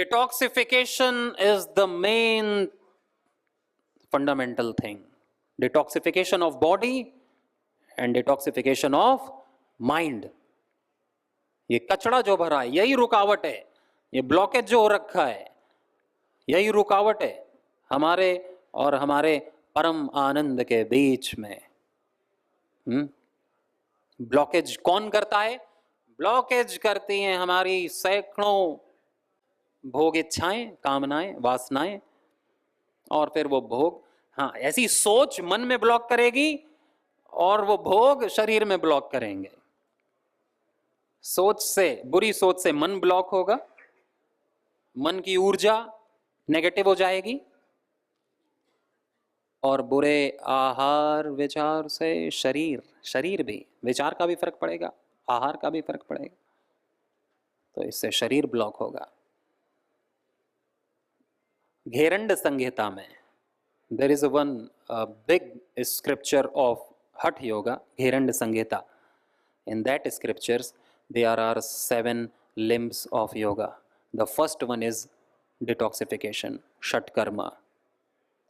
Detoxification is the main fundamental thing. Detoxification of body and detoxification of mind. ये कचरा जो भरा है यही रुकावट है, ये ब्लॉकेज जो हो रखा है यही रुकावट है हमारे और हमारे परम आनंद के बीच में। ब्लॉकेज कौन करता है? ब्लॉकेज करती हैं हमारी सैकड़ों भोग इच्छाएं, कामनाएं, वासनाएं, और फिर वो भोग, हाँ, ऐसी सोच मन में ब्लॉक करेगी और वो भोग शरीर में ब्लॉक करेंगे। सोच से, बुरी सोच से मन ब्लॉक होगा, मन की ऊर्जा नेगेटिव हो जाएगी, और बुरे आहार विचार से शरीर भी, विचार का भी फर्क पड़ेगा, आहार का भी फर्क पड़ेगा, तो इससे शरीर ब्लॉक होगा। घेरंड संहिता में there is one big scripture of Hatha yoga, Gheranda Samhita. In that scriptures there are 7 limbs of yoga. The first one is detoxification, shat karma,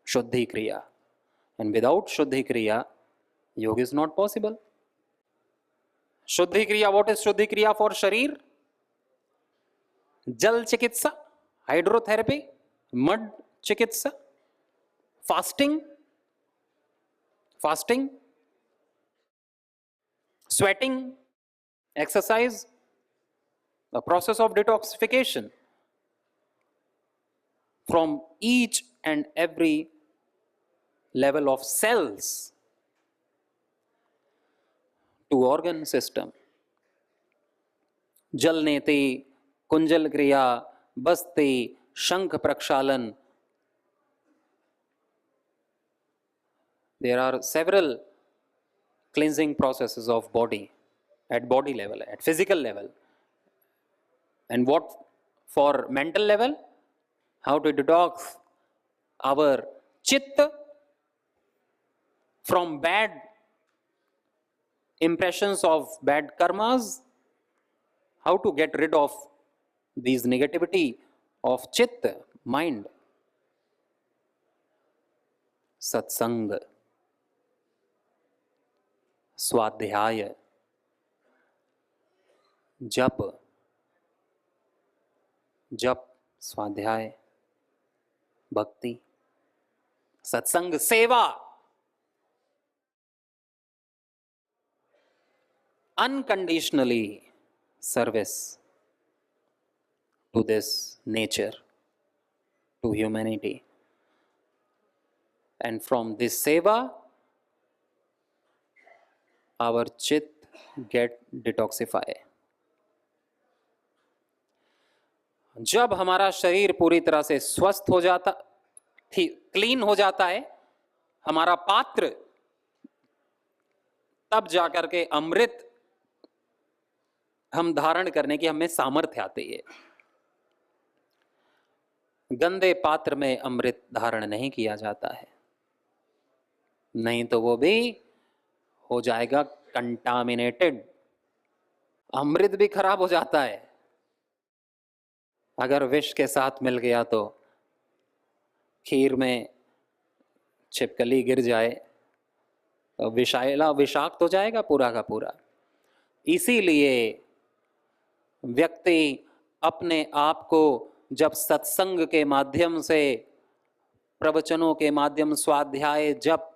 shuddhi kriya, and without shuddhi kriya yoga is not possible. Shuddhi kriya, what is shuddhi kriya for sharir? Jal chikitsa, hydrotherapy, mud chikitsa, fasting, sweating, exercise, the process of detoxification from each and every level of cells to organ system. जल नेति, कुंजल क्रिया, बस्ती, शंख प्रक्षालन. There are several cleansing processes of body at body level, at physical level. And what for mental level? How to detox our chitta from bad impressions of bad karmas. How to get rid of these negativity of chitta, mind. Satsang, स्वाध्याय, जप, स्वाध्याय, भक्ति, सत्संग, सेवा, unconditionally service to this nature, to humanity. And from this seva our chit get detoxify. जब हमारा शरीर पूरी तरह से स्वस्थ हो जाता, क्लीन हो जाता है, हमारा पात्र, तब जाकर के अमृत हम धारण करने की हमें सामर्थ्य आती है। गंदे पात्र में अमृत धारण नहीं किया जाता है, नहीं तो वो भी हो जाएगा कंटामिनेटेड। अमृत भी खराब हो जाता है अगर विष के साथ मिल गया तो। खीर में छिपकली गिर जाए तो विषैला, विषाक्त हो जाएगा पूरा का पूरा। इसीलिए व्यक्ति अपने आप को जब सत्संग के माध्यम से, प्रवचनों के माध्यम, स्वाध्याय, जप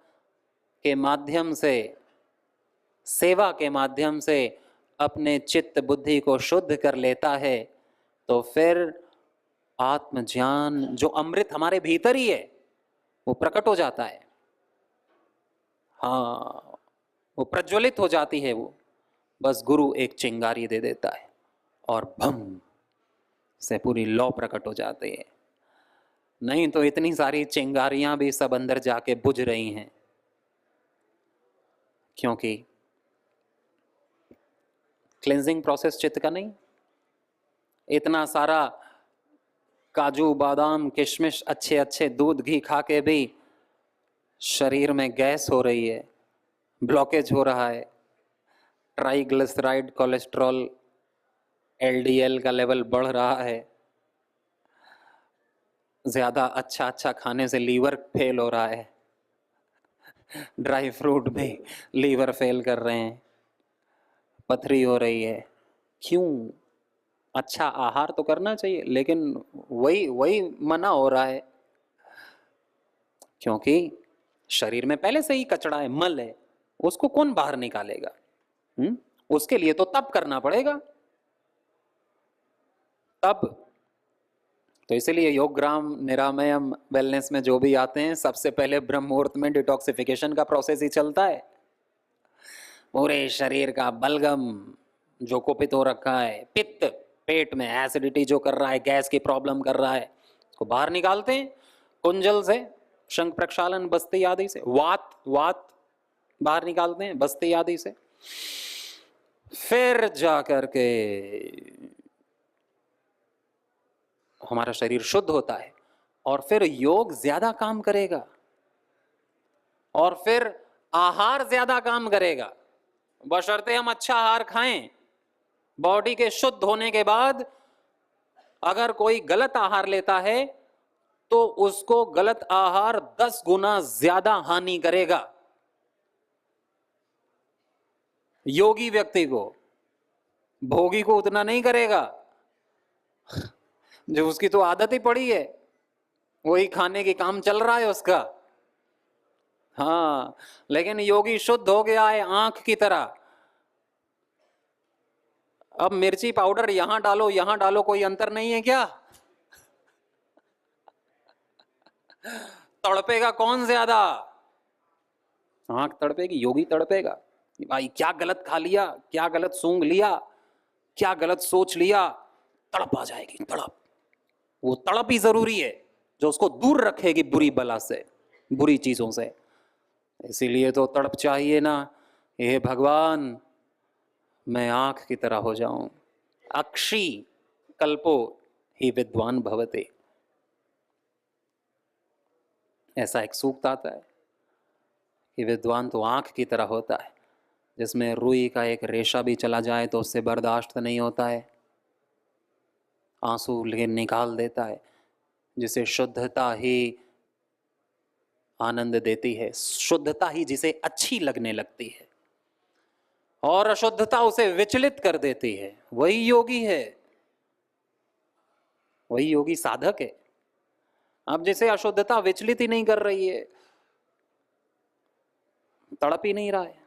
के माध्यम से, सेवा के माध्यम से अपने चित्त बुद्धि को शुद्ध कर लेता है, तो फिर आत्मज्ञान, जो अमृत हमारे भीतर ही है, वो प्रकट हो जाता है। हाँ, वो प्रज्वलित हो जाती है। वो बस गुरु एक चिंगारी दे देता है और भम से पूरी लौ प्रकट हो जाती है। नहीं तो इतनी सारी चिंगारियां भी सब अंदर जाके बुझ रही हैं, क्योंकि क्लेंजिंग प्रोसेस चित्त का नहीं। इतना सारा काजू, बादाम, किशमिश, अच्छे अच्छे दूध, घी खा के भी शरीर में गैस हो रही है, ब्लॉकेज हो रहा है, ट्राइग्लिसराइड, कोलेस्ट्रॉल, एलडीएल का लेवल बढ़ रहा है, ज्यादा अच्छा अच्छा खाने से लीवर फेल हो रहा है, ड्राई फ्रूट में लीवर फेल कर रहे हैं, पथरी हो रही है। क्यों? अच्छा आहार तो करना चाहिए, लेकिन वही वही मना हो रहा है, क्योंकि शरीर में पहले से ही कचरा है, मल है, उसको कौन बाहर निकालेगा? उसके लिए तो तप करना पड़ेगा। तब तो इसीलिए योगग्राम, निरामयम, वेलनेस में जो भी आते हैं, सबसे पहले ब्रह्म मुहूर्त में डिटॉक्सिफिकेशन का प्रोसेस ही चलता है। पूरे शरीर का बलगम जो कुपित हो रखा है, पित्त पेट में एसिडिटी जो कर रहा है, गैस की प्रॉब्लम कर रहा है, उसको बाहर निकालते हैं कुंजल से, शंख प्रक्षालन बस्ती आदि से, वात वात बाहर निकालते हैं बस्ती आदि से, फिर जाकर के हमारा शरीर शुद्ध होता है, और फिर योग ज्यादा काम करेगा, और फिर आहार ज्यादा काम करेगा, बशर्ते हम अच्छा आहार खाएं। बॉडी के शुद्ध होने के बाद अगर कोई गलत आहार लेता है तो उसको गलत आहार 10 गुना ज्यादा हानि करेगा। योगी व्यक्ति को, भोगी को उतना नहीं करेगा, जो उसकी तो आदत ही पड़ी है, वही खाने की काम चल रहा है उसका। हाँ, लेकिन योगी शुद्ध हो गया है आंख की तरह। अब मिर्ची पाउडर यहां डालो यहां डालो, कोई अंतर नहीं है क्या? तड़पेगा कौन ज्यादा? आंख तड़पेगी, योगी तड़पेगा। भाई क्या गलत खा लिया, क्या गलत सूंघ लिया, क्या गलत सोच लिया, तड़प आ जाएगी, तड़प। वो तड़प ही जरूरी है जो उसको दूर रखेगी बुरी बला से, बुरी चीजों से। इसीलिए तो तड़प चाहिए ना, हे भगवान मैं आंख की तरह हो जाऊं। अक्षी कल्पो ही विद्वान भवते, ऐसा एक सूक्त आता है कि विद्वान तो आंख की तरह होता है, जिसमें रुई का एक रेशा भी चला जाए तो उससे बर्दाश्त नहीं होता है, आंसू लेकर निकाल देता है, जिसे शुद्धता ही आनंद देती है, शुद्धता ही जिसे अच्छी लगने लगती है, और अशुद्धता उसे विचलित कर देती है, वही योगी है, वही योगी साधक है। अब जैसे अशुद्धता विचलित ही नहीं कर रही है, तड़प ही नहीं रहा है,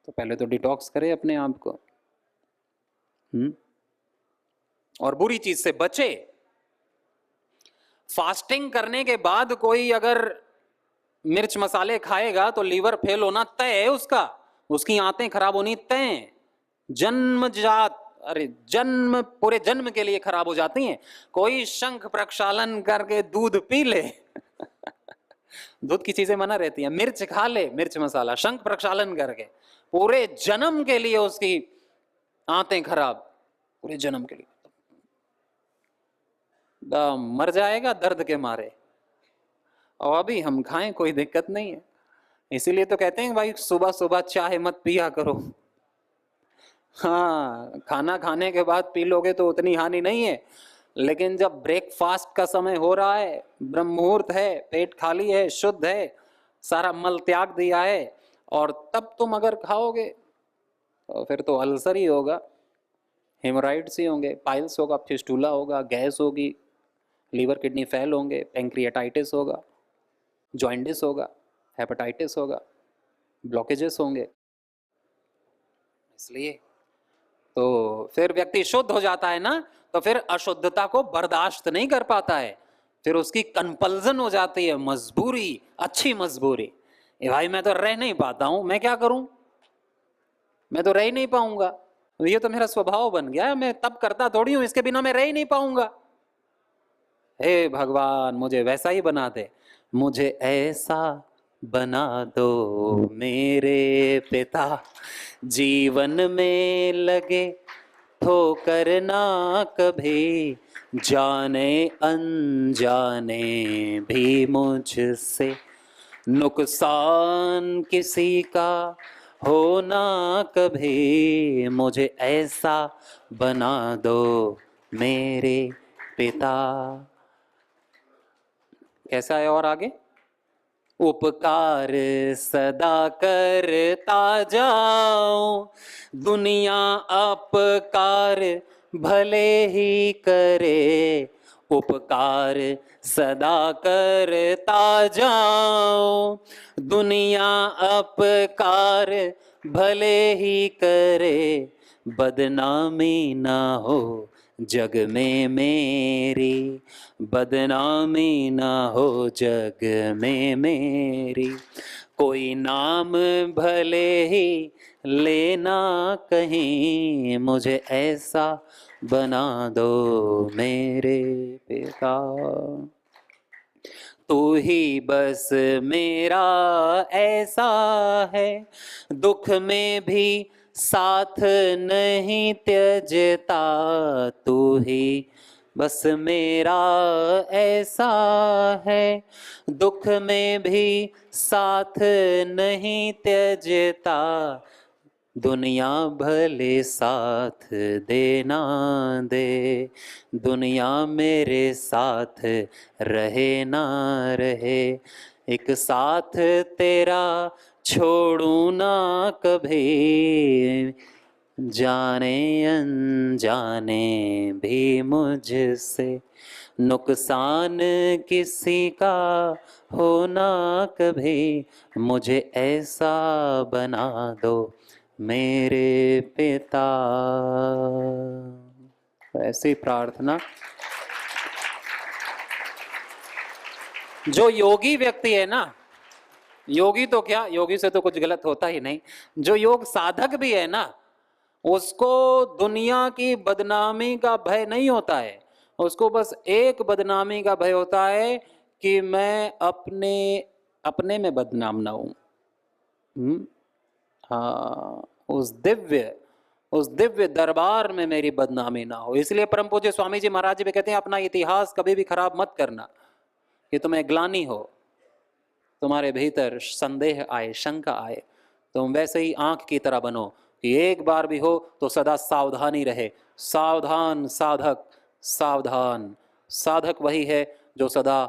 तो पहले तो डिटॉक्स करे अपने आप को, और बुरी चीज से बचे। फास्टिंग करने के बाद कोई अगर मिर्च मसाले खाएगा तो लीवर फेल होना तय है उसका, उसकी आंतें खराब होनी तय, जन्मजात, अरे जन्म, पूरे जन्म के लिए खराब हो जाती हैं। कोई शंख प्रक्षालन करके दूध पी ले दूध की चीजें मना रहती हैं, मिर्च खा ले, मिर्च मसाला, शंख प्रक्षालन करके पूरे जन्म के लिए उसकी आंतें खराब, पूरे जन्म के लिए मर जाएगा दर्द के मारे। और अभी हम खाएं कोई दिक्कत नहीं है, इसीलिए तो कहते हैं भाई सुबह सुबह चाय मत पिया करो। हाँ, खाना खाने के बाद पी लोगे तो उतनी हानि नहीं है, लेकिन जब ब्रेकफास्ट का समय हो रहा है, ब्रह्म मुहूर्त है, पेट खाली है, शुद्ध है, सारा मल त्याग दिया है, और तब तुम अगर खाओगे तो फिर तो अल्सर ही होगा, हेमोराइड्स ही होंगे, पाइल्स होगा, फिस्टूला होगा, गैस होगी, लीवर किडनी फेल होंगे, पेंक्रियाटाइटिस होगा, जॉइंडिस होगा, हेपेटाइटिस होगा, ब्लॉकेजेस होंगे। इसलिए तो फिर व्यक्ति शुद्ध हो जाता है ना, तो फिर अशुद्धता को बर्दाश्त नहीं कर पाता है, फिर उसकी कंपल्सन हो जाती है, मजबूरी, अच्छी मजबूरी। ये भाई मैं तो रह नहीं पाता हूं, मैं क्या करूं, मैं तो रह ही नहीं पाऊंगा, ये तो मेरा स्वभाव बन गया, मैं तब करता थोड़ी हूं, इसके बिना मैं रह ही नहीं पाऊंगा। हे भगवान मुझे वैसा ही बना दे, मुझे ऐसा बना दो मेरे पिता, जीवन में लगे ठोकर ना कभी, जाने अनजाने भी मुझसे नुकसान किसी का हो ना कभी, मुझे ऐसा बना दो मेरे पिता। कैसा है और आगे? उपकार सदा करता जाओ, दुनिया अपकार भले ही करे। उपकार सदा करता जाओ, दुनिया अपकार भले ही करे। बदनामी ना हो जग में मेरी, बदनामी ना हो जग में मेरी। कोई नाम भले ही लेना कहीं, मुझे ऐसा बना दो मेरे पिता। तू ही बस मेरा ऐसा है, दुख में भी साथ नहीं त्यजता। तू ही बस मेरा ऐसा है, दुख में भी साथ नहीं त्यजता। दुनिया भले साथ देना दे, दुनिया मेरे साथ रहे ना रहे। एक साथ तेरा छोड़ू ना कभी, जाने अनजाने भी मुझसे नुकसान किसी का हो ना कभी। मुझे ऐसा बना दो मेरे पिता। ऐसी प्रार्थना जो योगी व्यक्ति है ना, योगी तो क्या, योगी से तो कुछ गलत होता ही नहीं, जो योग साधक भी है ना, उसको दुनिया की बदनामी का भय नहीं होता है। उसको बस एक बदनामी का भय होता है कि मैं अपने में बदनाम ना हूं। हाँ, उस दिव्य दरबार में मेरी बदनामी ना हो। इसलिए परम पूज्य स्वामी जी महाराज जी भी कहते हैं, अपना इतिहास कभी भी खराब मत करना कि तुम्हें ग्लानि हो, तुम्हारे भीतर संदेह आए, शंका आए। तुम वैसे ही आंख की तरह बनो कि एक बार भी हो तो सदा सावधानी रहे। सावधान साधक, सावधान साधक वही है जो सदा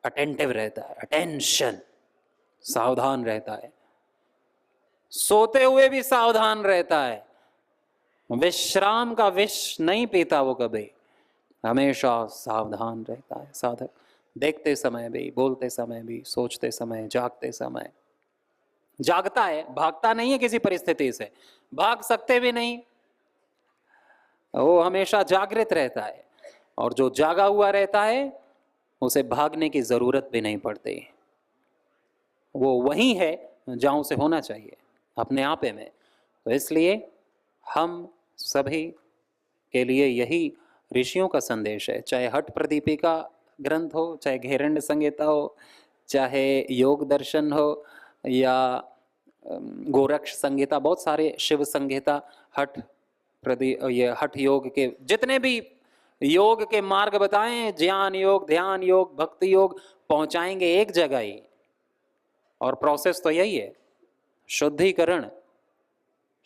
अटेंटिव रहता है, अटेंशन, सावधान रहता है। सोते हुए भी सावधान रहता है, विश्राम का विष नहीं पीता वो कभी, हमेशा सावधान रहता है साधक। देखते समय भी, बोलते समय भी, सोचते समय, जागते समय। जागता है, भागता नहीं है किसी परिस्थिति से, भाग सकते भी नहीं, वो हमेशा जागृत रहता है। और जो जागा हुआ रहता है उसे भागने की जरूरत भी नहीं पड़ती, वो वही है जहां उसे होना चाहिए, अपने आपे में। तो इसलिए हम सभी के लिए यही ऋषियों का संदेश है, चाहे हठ प्रदीपिका ग्रंथ हो, चाहे घेरंड संहिता हो, चाहे योग दर्शन हो, या गोरक्ष संहिता, बहुत सारे शिव संहिता, ये हठ योग के जितने भी योग के मार्ग बताएं, ज्ञान योग, ध्यान योग, भक्ति योग, पहुंचाएंगे एक जगह ही। और प्रोसेस तो यही है, शुद्धिकरण,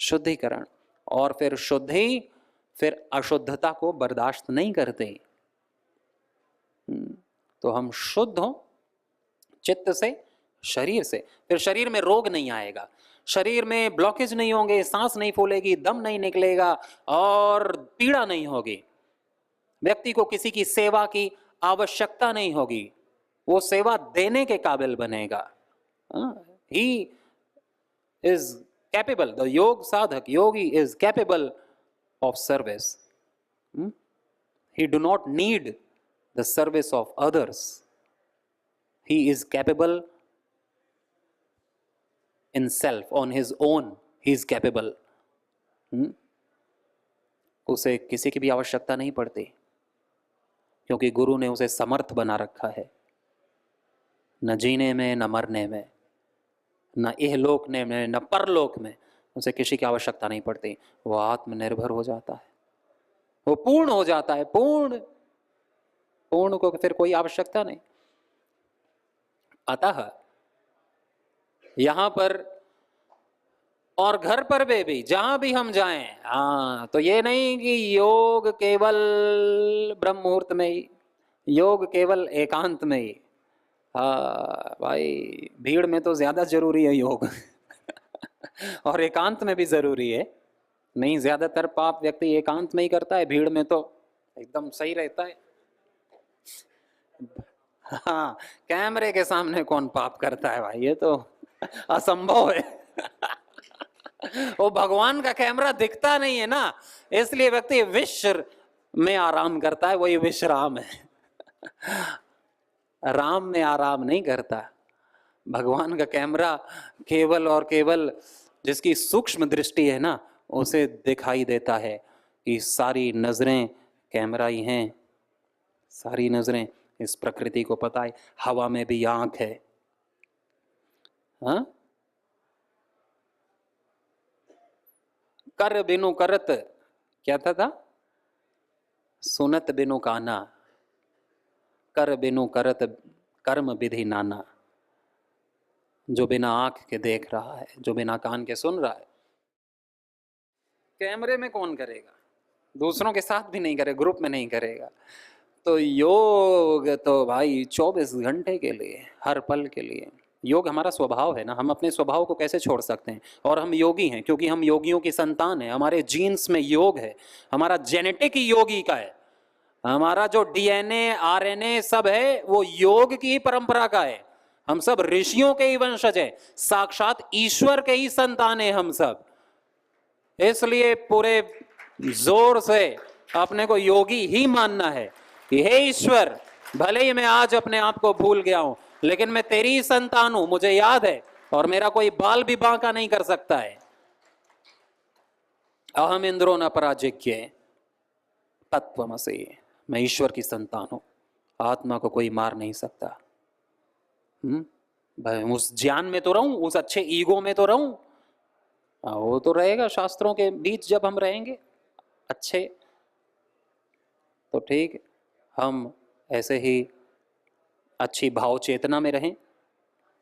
शुद्धिकरण, और फिर शुद्धि, फिर अशुद्धता को बर्दाश्त नहीं करते। तो हम शुद्ध हो चित्त से, शरीर से, फिर शरीर में रोग नहीं आएगा, शरीर में ब्लॉकेज नहीं होंगे, सांस नहीं फूलेगी, दम नहीं निकलेगा और पीड़ा नहीं होगी। व्यक्ति को किसी की सेवा की आवश्यकता नहीं होगी, वो सेवा देने के काबिल बनेगा। He is capable, the yoga sadhak, yogi is capable of service. He do not need the service of others. He is capable in self, on his own. He is capable. उसे किसी की भी आवश्यकता नहीं पड़ती, क्योंकि गुरु ने उसे समर्थ बना रखा है। न जीने में, न मरने में, न इहलोक में, न परलोक में उसे किसी की आवश्यकता नहीं पड़ती। वो आत्मनिर्भर हो जाता है, वो पूर्ण हो जाता है, पूर्ण, पूर्ण को फिर कोई आवश्यकता नहीं। अतः यहां पर और घर पर भी जहां भी हम जाएं, हाँ, तो ये नहीं कि योग केवल ब्रह्म मुहूर्त में ही, योग केवल एकांत में ही। हाँ भाई, भीड़ में तो ज्यादा जरूरी है योग और एकांत में भी जरूरी है। नहीं, ज्यादातर पाप व्यक्ति एकांत में ही करता है, भीड़ में तो एकदम सही रहता है। हाँ, कैमरे के सामने कौन पाप करता है भाई, ये तो असंभव है वो भगवान का कैमरा दिखता नहीं है ना, इसलिए व्यक्ति विश्व में आराम करता है, वही विश्राम है राम में आराम नहीं करता। भगवान का कैमरा केवल और केवल जिसकी सूक्ष्म दृष्टि है ना, उसे दिखाई देता है कि सारी नजरें कैमरा ही हैं, सारी नजरें इस प्रकृति को पता है, हवा में भी आंख है। हाँ, कर बिनु करत, क्या था, सुनत बिनु काना, कर बिनु करत कर्म विधि नाना। जो बिना आंख के देख रहा है, जो बिना कान के सुन रहा है, कैमरे में कौन करेगा, दूसरों के साथ भी नहीं करेगा, ग्रुप में नहीं करेगा। तो योग तो भाई 24 घंटे के लिए, हर पल के लिए। योग हमारा स्वभाव है ना, हम अपने स्वभाव को कैसे छोड़ सकते हैं। और हम योगी हैं क्योंकि हम योगियों की संतान हैं, हमारे जीन्स में योग है, हमारा जेनेटिक ही योगी का है, हमारा जो डीएनए आरएनए सब है वो योग की ही परंपरा का है। हम सब ऋषियों के ही वंशज हैं, साक्षात ईश्वर के ही संतान हैं हम सब। इसलिए पूरे जोर से अपने को योगी ही मानना है कि हे ईश्वर, भले ही मैं आज अपने आप को भूल गया हूं, लेकिन मैं तेरी ही संतान हूं, मुझे याद है, और मेरा कोई बाल भी बांका नहीं कर सकता है। अहम इंद्रो न पराजिज्ञ तत्वमसि, मैं ईश्वर की संतान हूं, आत्मा को कोई मार नहीं सकता। उस ज्ञान में तो रहूं, उस अच्छे ईगो में तो रहूं, वो तो रहेगा शास्त्रों के बीच जब हम रहेंगे अच्छे, तो ठीक। हम ऐसे ही अच्छी भाव चेतना में रहें,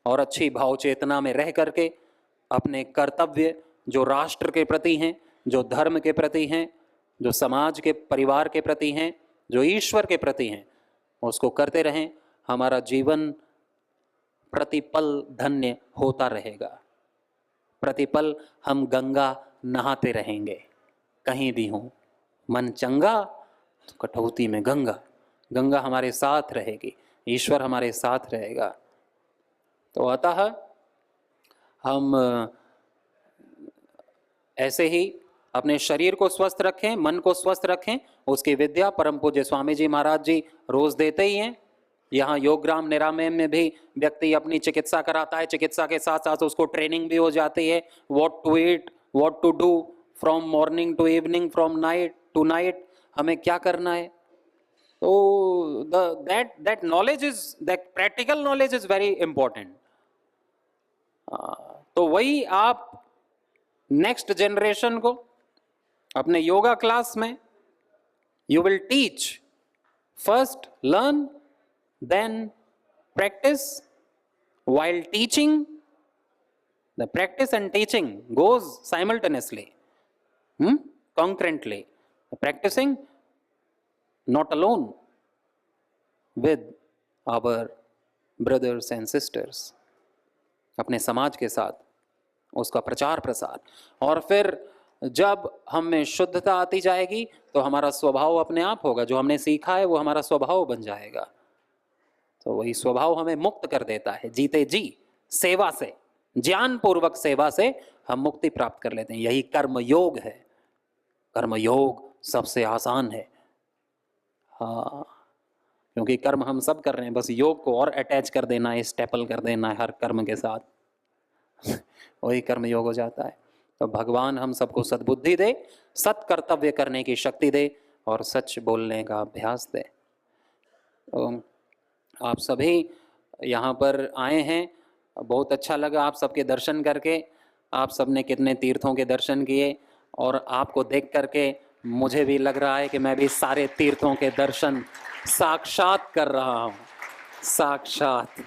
और अच्छी भाव चेतना में रह करके अपने कर्तव्य जो राष्ट्र के प्रति हैं, जो धर्म के प्रति हैं, जो समाज के परिवार के प्रति हैं, जो ईश्वर के प्रति हैं, उसको करते रहें। हमारा जीवन प्रतिपल धन्य होता रहेगा, प्रतिपल हम गंगा नहाते रहेंगे, कहीं भी हों। मन चंगा तो कटौती में गंगा, गंगा हमारे साथ रहेगी, ईश्वर हमारे साथ रहेगा। तो अतः हम ऐसे ही अपने शरीर को स्वस्थ रखें, मन को स्वस्थ रखें, उसकी विद्या परम पूज्य स्वामी जी महाराज जी रोज देते ही हैं। यहाँ योगग्राम निरामयम में भी व्यक्ति अपनी चिकित्सा कराता है, चिकित्सा के साथ साथ उसको ट्रेनिंग भी हो जाती है, what to eat, what to do, from morning to evening, from night to night, हमें क्या करना है। तो that knowledge is, that practical knowledge is very important। तो वही आप नेक्स्ट जनरेशन को अपने योगा क्लास में you will teach, first learn then practice, while teaching the practice and teaching goes simultaneously, concurrently, practicing not alone with our brothers and sisters, अपने समाज के साथ उसका प्रचार प्रसार। और फिर जब हम में शुद्धता आती जाएगी तो हमारा स्वभाव अपने आप होगा, जो हमने सीखा है वो हमारा स्वभाव बन जाएगा। तो वही स्वभाव हमें मुक्त कर देता है, जीते जी सेवा से, ज्ञान पूर्वक सेवा से हम मुक्ति प्राप्त कर लेते हैं। यही कर्म योग है, कर्म योग सबसे आसान है। हाँ, क्योंकि कर्म हम सब कर रहे हैं, बस योग को और अटैच कर देना है, स्टेपल कर देना है हर कर्म के साथ वही कर्म योग हो जाता है। तो भगवान हम सबको सद्बुद्धि दे, सत कर्तव्य करने की शक्ति दे, और सच बोलने का अभ्यास दे। तो आप सभी यहाँ पर आए हैं, बहुत अच्छा लगा आप सबके दर्शन करके। आप सबने कितने तीर्थों के दर्शन किए, और आपको देख करके मुझे भी लग रहा है कि मैं भी सारे तीर्थों के दर्शन साक्षात कर रहा हूँ। साक्षात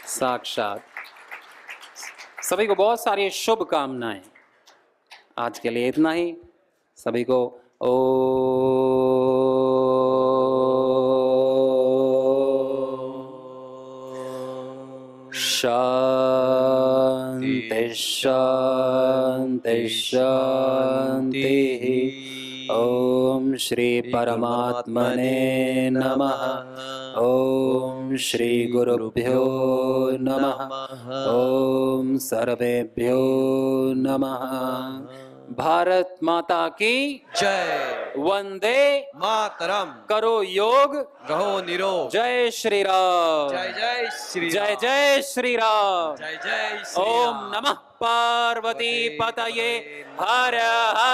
साक्षात सभी को बहुत सारी शुभकामनाएं। आज के लिए इतना ही। सभी को शांति शांति शांति। ओम श्री परमात्मने नमः। ओम श्री गुरुभ्यो नमः। ओम सर्वेभ्यो नमः। भारत माता की जय। वंदे मातरम। करो योग, रहो निरोग। जय श्री राम। जय जय श्री जय राम। जय श्री राम। जय जय श्री ओम राम। नमः पार्वती पतये हर हर